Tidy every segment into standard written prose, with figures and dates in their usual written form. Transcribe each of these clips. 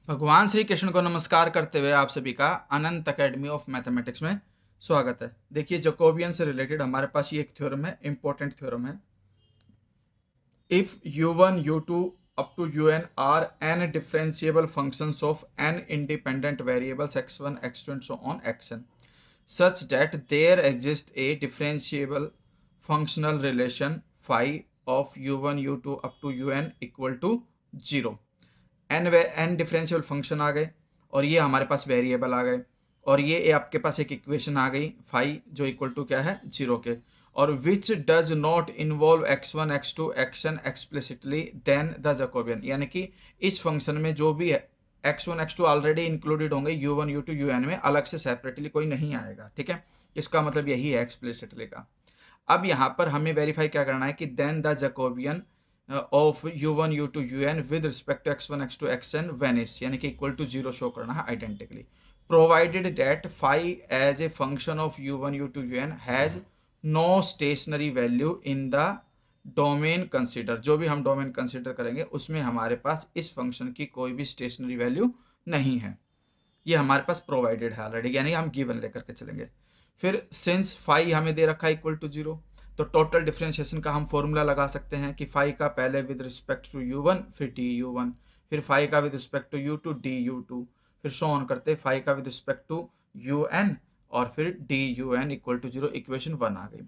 भगवान श्री कृष्ण को नमस्कार करते हुए आप सभी का अनंत अकेडमी ऑफ मैथमेटिक्स में स्वागत है। देखिए, जैकोबियन से रिलेटेड हमारे पास ये एक थ्योरम है, इंपॉर्टेंट थ्योरम है। If u1 u2 up to un are n differentiable functions of n independent variables x1 x2 and so on xn such that there exists a differentiable functional relation phi of u1 u2 up to un equal to 0। An differential function आ गए और ये हमारे पास variable आ गए और ये आपके पास एक इक्वेशन आ गई फाई जो इक्वल टू क्या है 0 के, और which does not involve x1 x2 xn explicitly then the Jacobian, यानी कि इस फंक्शन में जो भी है x1 x2 ऑलरेडी इंक्लूडेड होंगे, u1 u2 un में अलग से सेपरेटली कोई नहीं आएगा। ठीक है, इसका मतलब यही है एक्सप्लिसिटली का। अब यहाँ पर हमें वेरीफाई क्या करना है कि then the Jacobian of u1 u2 un with respect to x1 x2 xn vanishes, यानी कि इक्वल टू 0 शो करना है identically, provided that phi as a function of u1 u2 un has no stationary value in the domain consider. जो भी हम domain consider करेंगे उसमें हमारे पास इस फंक्शन की कोई भी स्टेशनरी वैल्यू नहीं है। ये हमारे पास प्रोवाइडेड है ऑलरेडी, यानी हम गिवन लेकर के चलेंगे। फिर सिंस फाई हमें दे रखा है इक्वल टू 0, तो टोटल डिफरेंशिएशन का हम फॉर्मूला लगा सकते हैं कि फाई का पहले विद रिस्पेक्ट टू u1 फिर du1, फिर फाई का with respect to u2 du2, फिर सो ऑन करते फाई का विद रिस्पेक्ट टू un और फिर dun इक्वल टू 0। इक्वेशन 1 आ गई।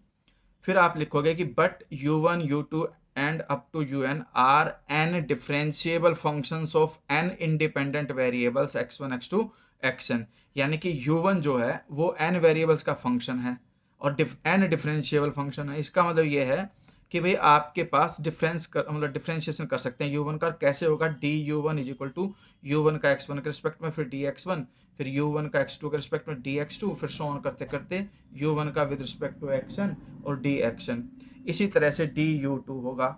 फिर आप लिखोगे कि but u1 u2 and up to un are n differentiable functions of n independent variables x1 x2 xn, यानी कि u1 जो है वो n वेरिएबल्स का फंक्शन है और n डिफरेंशिएबल फंक्शन है। इसका मतलब ये है कि भाई आपके पास मतलब डिफरेंशिएशन कर सकते हैं u1 का। कैसे होगा? du1 is equal to u1 का x1 के रिस्पेक्ट में, फिर dx1, फिर u1 का x2 के रिस्पेक्ट में dx2, फिर सो ऑन करते करते u1 का विद रिस्पेक्ट टू xn और dxn। इसी तरह से du2 होगा।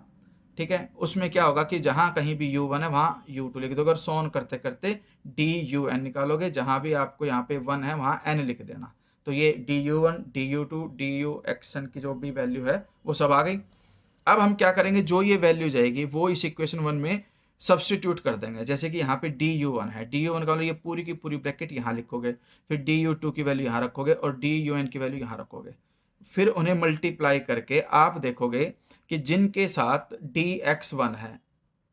ठीक है, उसमें क्या होगा कि जहाँ कहीं भी u1 है वहाँ u2 लिख दो। अगर सो ऑन करते करते dun निकालोगे, जहाँ भी आपको यहाँ पे 1 है वहाँ n लिख देना। तो ये du1 du2 duxn की जो भी वैल्यू है वो सब आ गई। अब हम क्या करेंगे, जो ये वैल्यू जाएगी वो इस इक्वेशन 1 में सब्सटीट्यूट कर देंगे। जैसे कि यहाँ पे du1 है, du1 का ये पूरी की पूरी ब्रैकेट यहाँ लिखोगे, फिर du2 की वैल्यू यहाँ रखोगे और dun की वैल्यू यहाँ रखोगे। फिर उन्हें मल्टीप्लाई करके आप देखोगे कि जिनके साथ dx1 है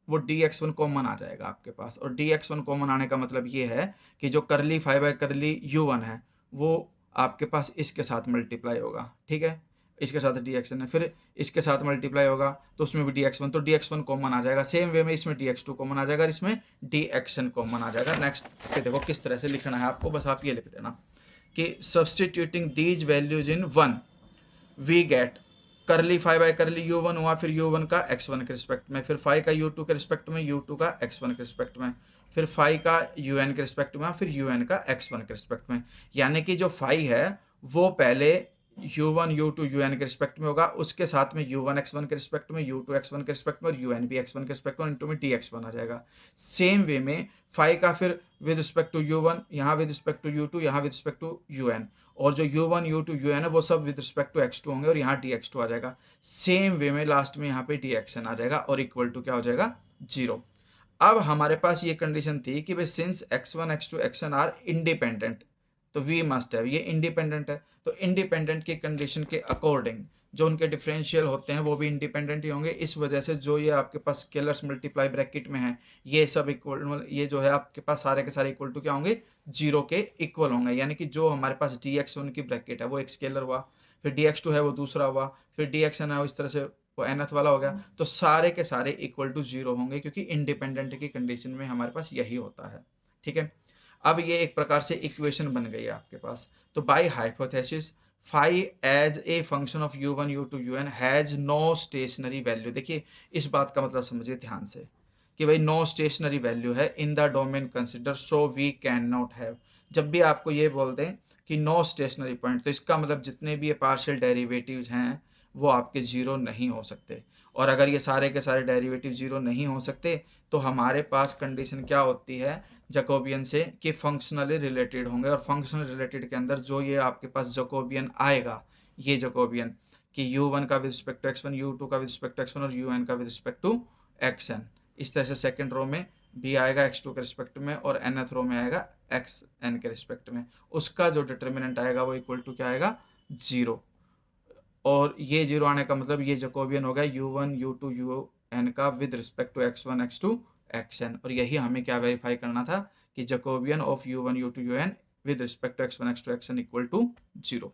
वो dx1 कॉमन आ जाएगा आपके पास, और dx1 कॉमन आने का मतलब ये है कि जो करली 5/करली u1 है वो आपके पास इसके साथ मल्टीप्लाई होगा। ठीक है, इसके साथ dxn है, फिर इसके साथ मल्टीप्लाई होगा तो उसमें भी dx1, तो dx1 कॉमन आ जाएगा। सेम वे में इसमें dx2 कॉमन आ जाएगा और इसमें dxn कॉमन आ जाएगा। नेक्स्ट पे देखो किस तरह से लिखना है आपको, बस आप ये लिख देना कि substituting these values in 1 we get curly 5/करली u1 हुआ, फिर u1 का x1 के रिस्पेक्ट में, फिर 5 का u2 के रिस्पेक्ट में, u2 का x1 के रिस्पेक्ट में, फिर 5 का un के रिस्पेक्ट में, फिर un का x1 के रिस्पेक्ट में। यानी कि जो 5 है वो पहले u1 u2 un के रिस्पेक्ट में होगा, उसके साथ में u1 x1 के रिस्पेक्ट में, u2 x1 के रिस्पेक्ट में और un भी x1 के रिस्पेक्ट में, इनटू में dx1 आ जाएगा। सेम वे में 5 का फिर विद रिस्पेक्ट टू u1, यहाँ विद रिस्पेक्ट टू u2, यहाँ विद रिस्पेक्ट टू un, और जो u1 u2 un है वो सब विद रिस्पेक्ट टू x2 होंगे और यहाँ dx2 आ जाएगा। सेम वे में लास्ट में यहाँ पे dxn आ जाएगा और इक्वल टू क्या हो जाएगा? 0। अब हमारे पास ये कंडीशन थी कि भाई since x1 x2 xn are independent, तो वी मस्ट है, ये इंडिपेंडेंट है, तो इंडिपेंडेंट की कंडीशन के अकॉर्डिंग जो उनके डिफरेंशियल होते हैं वो भी इंडिपेंडेंट ही होंगे। इस वजह से जो ये आपके पास स्केलर्स मल्टीप्लाई ब्रैकेट में है ये सब इक्वल, ये जो है आपके पास सारे के सारे इक्वल टू क्या होंगे? 0 के इक्वल होंगे। यानी कि जो हमारे पास dx1 की ब्रैकेट है वो एक स्केलर हुआ, फिर dx2 है वो दूसरा हुआ, फिर dxn है वो इस तरह से वो nth वाला हो गया, तो सारे के सारे इक्वल टू 0 होंगे क्योंकि इंडिपेंडेंट की कंडीशन में हमारे पास यही होता है। ठीक है, अब ये एक प्रकार से इक्वेशन बन गई है आपके पास। तो by hypothesis phi as a function of u1 u2 un has no stationary value. देखिए इस बात का मतलब समझिए ध्यान से कि भाई नो स्टेशनरी वैल्यू है in the domain consider, so we can not have. जब भी आपको ये बोल दें कि नो स्टेशनरी पॉइंट, तो इसका मतलब जितने भी ये पार्शियल डेरिवेटिव्स हैं वो आपके 0 नहीं हो सकते। और अगर ये सारे के सारे डेरिवेटिव 0 नहीं हो सकते तो हमारे पास कंडीशन क्या होती है जैकोबियन से कि फंक्शनली रिलेटेड होंगे, और फंक्शनल रिलेटेड के अंदर जो ये आपके पास जैकोबियन आएगा, ये जैकोबियन कि u1 का with respect to x1, u2 का विद रिस्पेक्ट टू x1 और un का विद रिस्पेक्ट टू xn, इस तरह से सेकंड रो में बी आएगा x2 के रिस्पेक्ट में और nth रो में आएगा xn के रिस्पेक्ट में, उसका जो डिटर्मिनेंट आएगा वो इक्वल टू क्या आएगा, 0। और ये 0 आने का मतलब ये जैकोबियन होगा u1 u2 un का with respect to x1 x2 xn, और यही हमें क्या वेरीफाई करना था कि Jacobian of u1 u2 un with respect to x1 x2 xn equal to 0।